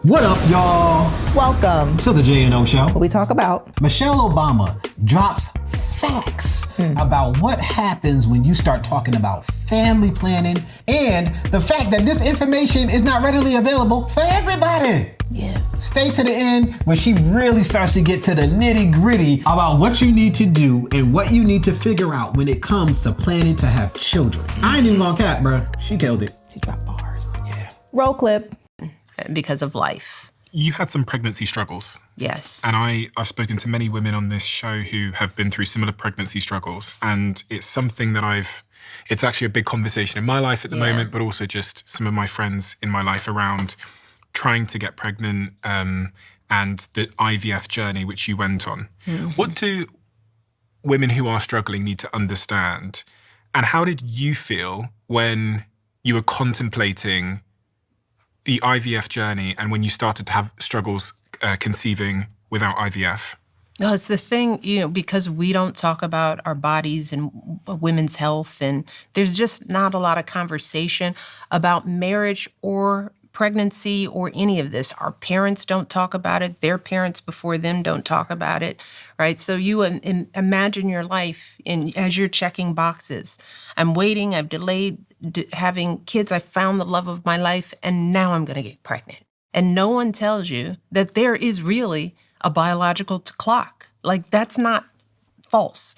What up, y'all? Welcome to the J&O Show. What we talk about. Michelle Obama drops facts about what happens when you start talking about family planning and the fact that this information is not readily available for everybody. Yes. Stay to the end when she really starts to get to the nitty gritty about what you need to do and what you need to figure out when it comes to planning to have children. I ain't even gonna cap, bruh. She killed it. She dropped bars. Yeah. Roll clip. Because of life. You had some pregnancy struggles. Yes. And I've spoken to many women on this show who have been through similar pregnancy struggles. And it's something that it's actually a big conversation in my life at the moment, but also just some of my friends in my life around trying to get pregnant and the IVF journey which you went on. Mm-hmm. What do women who are struggling need to understand? And how did you feel when you were contemplating the IVF journey and when you started to have struggles conceiving without IVF? No, it's the thing, because we don't talk about our bodies and women's health, and there's just not a lot of conversation about marriage or pregnancy or any of this. Our parents don't talk about it. Their parents before them don't talk about it, right? So you imagine your life as you're checking boxes. I'm waiting, I've delayed having kids, I found the love of my life, and now I'm gonna get pregnant. And no one tells you that there is really a biological clock. Like, that's not false,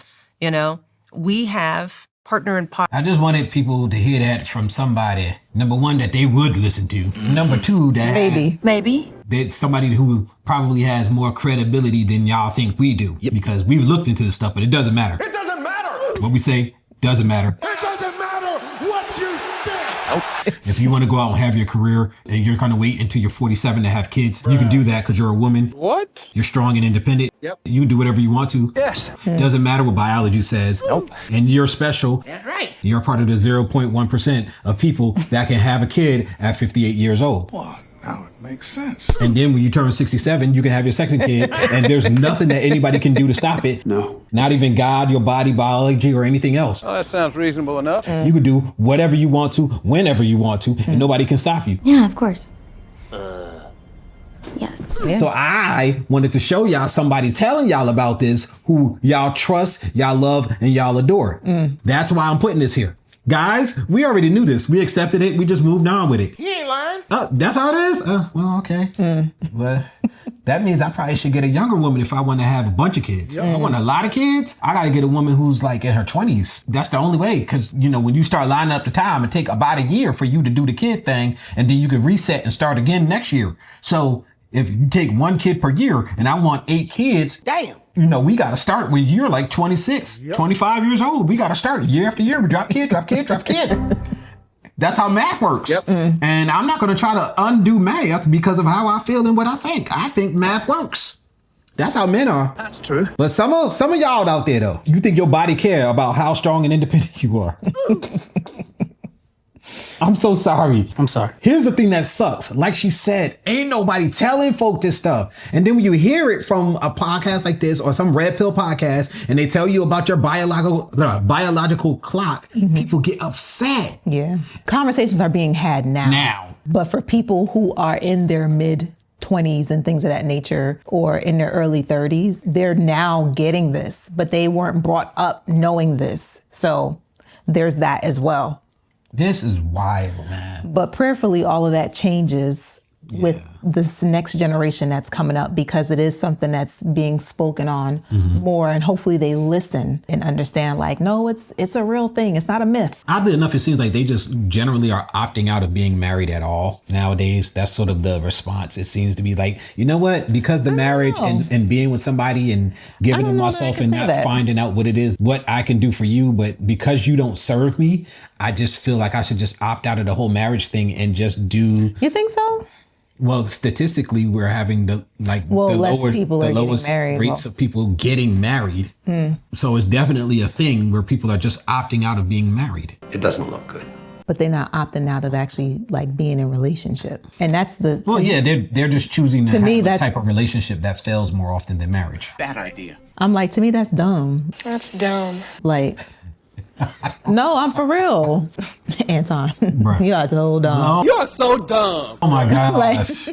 We have partner in pot. I just wanted people to hear that from somebody. Number one, that they would listen to. Number two, that Maybe. That somebody who probably has more credibility than y'all think we do. Yep. Because we've looked into this stuff, but it doesn't matter. It doesn't matter. What we say doesn't matter. It doesn't matter what you think. Nope. If you want to go out and have your career and you're going to wait until you're 47 to have kids, you can do that because you're a woman. What? You're strong and independent. Yep. You can do whatever you want to. Yes. Doesn't matter what biology says. Nope. And you're special. That's right. You're part of the 0.1% of people that can have a kid at 58 years old. Well, now it makes sense. And then when you turn 67, you can have your second kid, and there's nothing that anybody can do to stop it. No. Not even God, your body, biology, or anything else. Well, that sounds reasonable enough. You can do whatever you want to, whenever you want to, and nobody can stop you. Yeah, of course. Yeah. So I wanted to show y'all somebody telling y'all about this who y'all trust, y'all love, and y'all adore. That's why I'm putting this here. Guys, we already knew this. We accepted it. We just moved on with it. You ain't lying. Oh, that's how it is? Well, okay. Well, that means I probably should get a younger woman if I want to have a bunch of kids. I want a lot of kids. I got to get a woman who's like in her 20s. That's the only way. Because, when you start lining up the time, it take about a year for you to do the kid thing. And then you can reset and start again next year. So if you take one kid per year and I want 8 kids, damn. We got to start when you're like 26, 25 years old. We got to start year after year. We drop kid, drop kid, drop kid. That's how math works. Yep. And I'm not going to try to undo math because of how I feel and what I think. I think math works. That's how men are. That's true. But some of y'all out there, though, you think your body care about how strong and independent you are. I'm so sorry. I'm sorry. Here's the thing that sucks. Like she said, ain't nobody telling folk this stuff. And then when you hear it from a podcast like this or some red pill podcast and they tell you about your biological clock, people get upset. Yeah. Conversations are being had now. But for people who are in their mid-20s and things of that nature, or in their early 30s, they're now getting this, but they weren't brought up knowing this. So there's that as well. This is wild, man. But prayerfully, all of that changes with this next generation that's coming up, because it is something that's being spoken on more, and hopefully they listen and understand, like, no, it's a real thing. It's not a myth. Oddly enough, it seems like they just generally are opting out of being married at all nowadays. That's sort of the response. It seems to be like, you know what, because the marriage and being with somebody and giving them myself and not finding out what it is, what I can do for you, but because you don't serve me, I just feel like I should just opt out of the whole marriage thing and just do. You think so? Well, statistically, we're having the less lowest rates of people getting married. So it's definitely a thing where people are just opting out of being married. It doesn't look good. But they're not opting out of actually like being in a relationship. And that's the... Well, yeah, they're just choosing to have a type of relationship that fails more often than marriage. Bad idea. I'm like, to me, that's dumb. That's dumb. Like... No, I'm for real. Anton, Bruh. you got to hold on. You're so dumb. Oh my Like, gosh.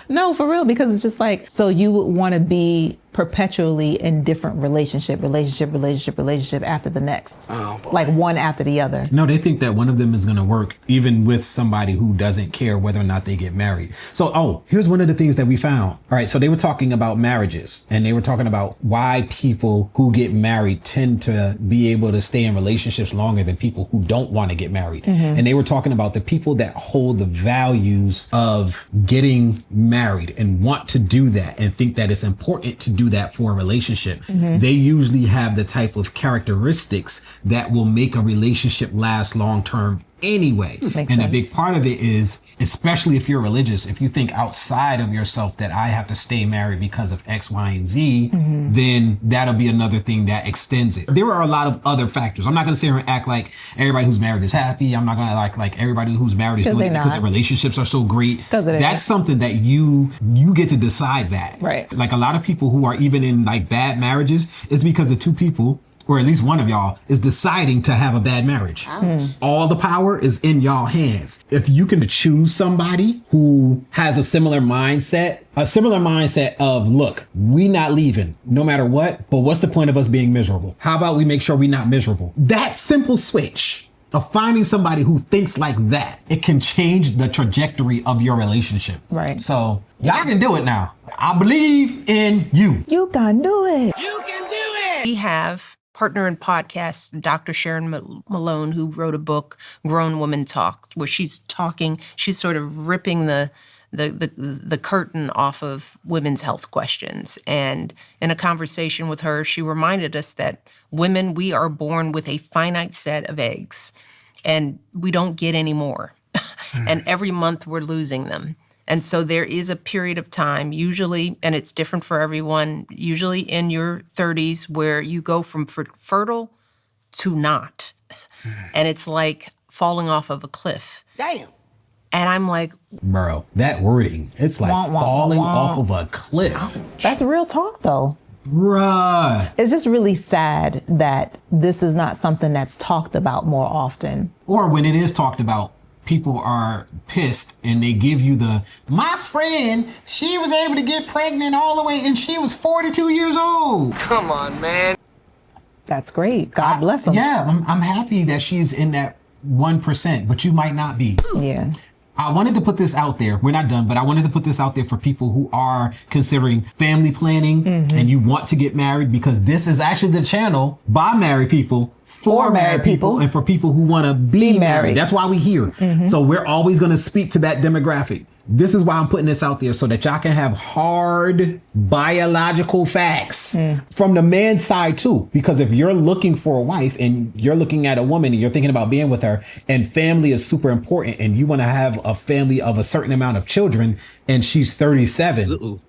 no, for real, because it's just like, so you would want to be perpetually in different relationship after the next. Oh, boy. Like one after the other. No, they think that one of them is going to work even with somebody who doesn't care whether or not they get married. So, here's one of the things that we found. All right, so they were talking about marriages, and they were talking about why people who get married tend to be able to stay in relationships longer than people who don't want to get married. Mm-hmm. And they were talking about the people that hold the values of getting married and want to do that and think that it's important to do that for a relationship. Mm-hmm. They usually have the type of characteristics that will make a relationship last long term anyway. Makes and sense. a big part of it is, especially if you're religious, if you think outside of yourself that I have to stay married because of X, Y, and Z, Mm-hmm. then that'll be another thing that extends it. There are a lot of other factors. I'm not going to sit here and act like everybody who's married is happy. I'm not going to act like everybody who's married is doing it because their relationships are so great. That's something that you get to decide that. Right. Like a lot of people who are even in like bad marriages is because the two people, or at least one of y'all, is deciding to have a bad marriage. All the power is in y'all hands. If you can choose somebody who has a similar mindset of, look, we not leaving no matter what, but what's the point of us being miserable? How about we make sure we're not miserable? That simple switch of finding somebody who thinks like that, it can change the trajectory of your relationship. Right. So y'all can do it now. I believe in you. You can do it. We have partner in podcast, Dr. Sharon Malone, who wrote a book, Grown Woman Talk, where she's sort of ripping the curtain off of women's health questions. And in a conversation with her, she reminded us that women, we are born with a finite set of eggs, and we don't get any more. And every month we're losing them. And so there is a period of time, usually, and it's different for everyone, usually in your 30s, where you go from fertile to not. And it's like falling off of a cliff. Damn. And I'm like, Bro, that wording, it's like falling off of a cliff. That's real talk, though. Bruh. It's just really sad that this is not something that's talked about more often. Or when it is talked about, people are pissed and they give you my friend, she was able to get pregnant all the way and she was 42 years old. Come on, man. That's great. God bless them. Yeah, I'm happy that she's in that 1%, but you might not be. Yeah. I wanted to put this out there. We're not done, but I wanted to put this out there for people who are considering family planning and you want to get married, because this is actually the channel by married people for married people and for people who want to be married. That's why we're here. So we're always going to speak to that demographic. This is why I'm putting this out there, so that y'all can have hard biological facts from the man's side too. Because if you're looking for a wife and you're looking at a woman and you're thinking about being with her, and family is super important, and you want to have a family of a certain amount of children, and she's 37.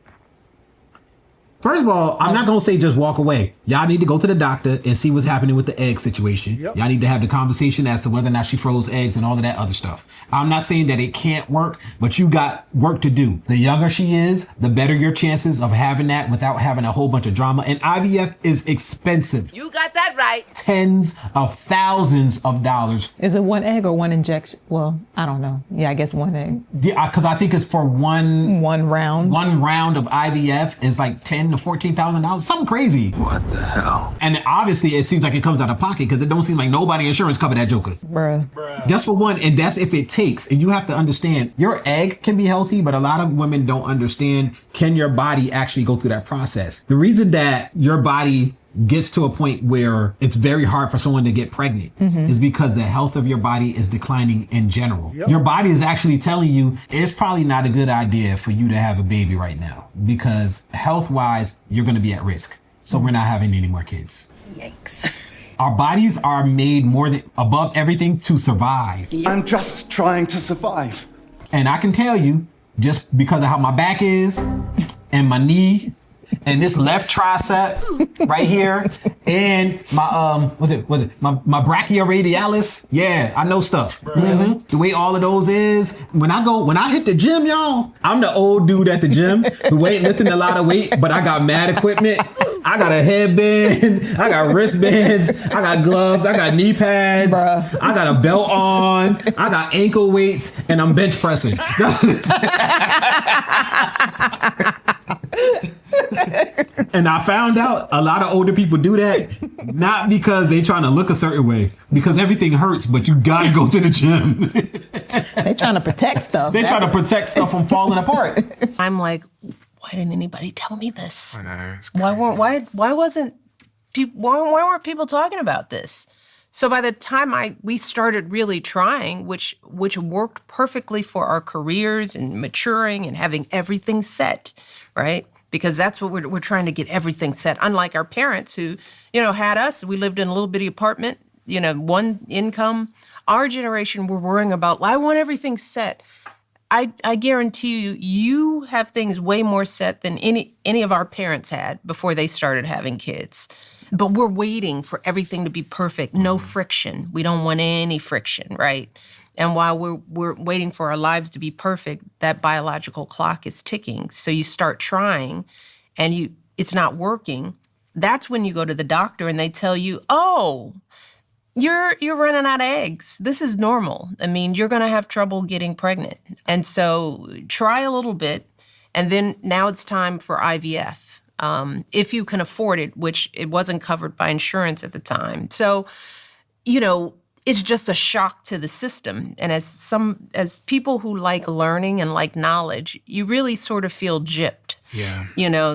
First of all, I'm not going to say just walk away. Y'all need to go to the doctor and see what's happening with the egg situation. Y'all need to have the conversation as to whether or not she froze eggs and all of that other stuff. I'm not saying that it can't work, but you got work to do. The younger she is, the better your chances of having that without having a whole bunch of drama. And IVF is expensive. You got that right. Tens of thousands of dollars. Is it one egg or one injection? Well, I don't know. Yeah, I guess one egg. Yeah, because I think it's for one round. One round of IVF is like $10,000 to $14,000. Something crazy. What the hell? And obviously it seems like it comes out of pocket, because it don't seem like nobody insurance cover that joker. Bruh. That's for one, and that's if it takes. And you have to understand, your egg can be healthy, but a lot of women don't understand, can your body actually go through that process? The reason that your body gets to a point where it's very hard for someone to get pregnant is because the health of your body is declining in general. Your body is actually telling you it's probably not a good idea for you to have a baby right now, because health-wise, you're going to be at risk. So we're not having any more kids. Yikes. Our bodies are made more than above everything to survive. I'm just trying to survive. And I can tell you, just because of how my back is and my knee and this left tricep right here and my my brachioradialis. Yeah, I know stuff. The way all of those is, when I hit the gym, y'all, I'm the old dude at the gym who ain't lifting a lot of weight, but I got mad equipment. I got a headband. I got wristbands. I got gloves. I got knee pads. Bruh. I got a belt on. I got ankle weights, and I'm bench pressing. And I found out a lot of older people do that, not because they trying to look a certain way, because everything hurts, but you gotta go to the gym. They're trying to protect stuff. They trying to protect stuff from falling apart. I'm like, why didn't anybody tell me this? I know. It's Why crazy. weren't people talking about this? So by the time we started really trying, which worked perfectly for our careers and maturing and having everything set, right? Because that's what we're trying to get everything set. Unlike our parents who, had us, we lived in a little bitty apartment, one income. Our generation, we're worrying about, I want everything set. I guarantee you have things way more set than any of our parents had before they started having kids. But we're waiting for everything to be perfect, no friction. We don't want any friction, right? And while we're waiting for our lives to be perfect, that biological clock is ticking. So you start trying and it's not working. That's when you go to the doctor and they tell you, oh, you're running out of eggs. This is normal. I mean, you're going to have trouble getting pregnant. And so try a little bit. And then now it's time for IVF. If you can afford it, which it wasn't covered by insurance at the time. So, it's just a shock to the system. And as people who like learning and like knowledge, you really sort of feel gypped. Yeah.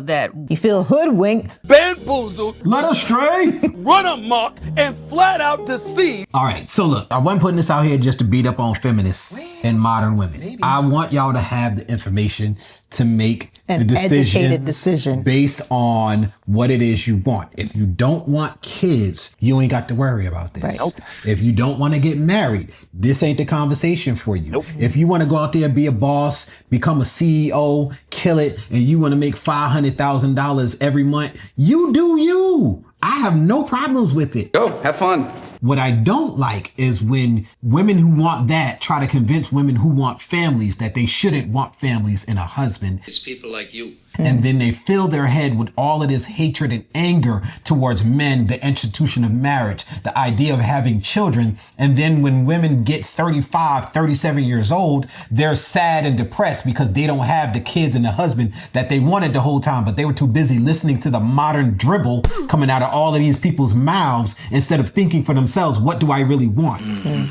that you feel hoodwinked. Bamboozled, Let us stray. run amok, and flat out deceived. All right, so look, I wasn't putting this out here just to beat up on feminists and modern women. I want y'all to have the information to make An the educated decision based on what it is you want. If you don't want kids, you ain't got to worry about this. Right. Nope. If you don't want to get married, this ain't the conversation for you. Nope. If you want to go out there, be a boss, become a CEO, kill it, and you want to make $500,000 every month, you do you. I have no problems with it. Go, have fun. What I don't like is when women who want that try to convince women who want families that they shouldn't want families and a husband. It's people like you. And then they fill their head with all of this hatred and anger towards men, the institution of marriage, the idea of having children. And then when women get 35, 37 years old, they're sad and depressed because they don't have the kids and the husband that they wanted the whole time, but they were too busy listening to the modern dribble coming out of all of these people's mouths instead of thinking for themselves, what do I really want?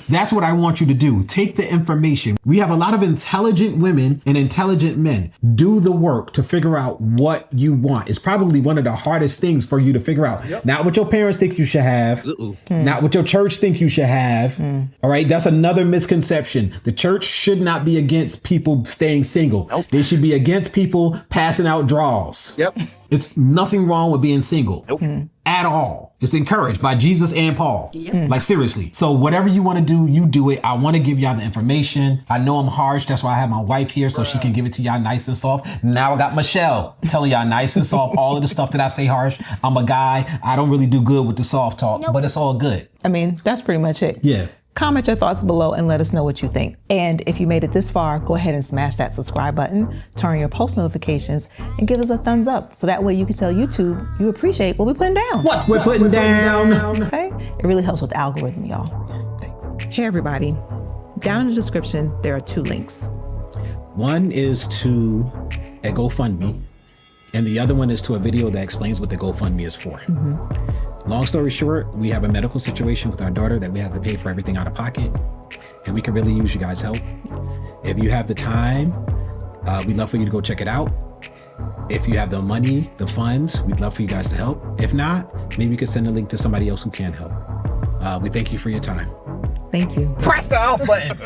That's what I want you to do. Take the information. We have a lot of intelligent women and intelligent men. Do the work to figure out what you want. It's probably one of the hardest things for you to figure out. Yep. Not what your parents think you should have. Not what your church think you should have. All right. That's another misconception. The church should not be against people staying single. Nope. They should be against people passing out draws. Yep. It's nothing wrong with being single. Nope. At all. It's encouraged by Jesus and Paul. Yep. Like seriously. So whatever you want to do, you do it. I want to give y'all the information. I know I'm harsh. That's why I have my wife here so she can give it to y'all nice and soft. Now I got Michelle telling y'all nice and soft all of the stuff that I say harsh. I'm a guy. I don't really do good with the soft talk, but it's all good. I mean, that's pretty much it. Yeah. Comment your thoughts below and let us know what you think. And if you made it this far, go ahead and smash that subscribe button, turn on your post notifications, and give us a thumbs up. So that way you can tell YouTube you appreciate what we're putting down. What we're putting down. Okay? It really helps with the algorithm, y'all. Thanks. Hey, everybody. Down in the description, there are 2 links. One is to a GoFundMe, and the other one is to a video that explains what the GoFundMe is for. Long story short, we have a medical situation with our daughter that we have to pay for everything out of pocket, and we could really use you guys' help. Yes. If you have the time, we'd love for you to go check it out. If you have the money, the funds, we'd love for you guys to help. If not, maybe you could send a link to somebody else who can help. We thank you for your time. Thank you. Press the out button.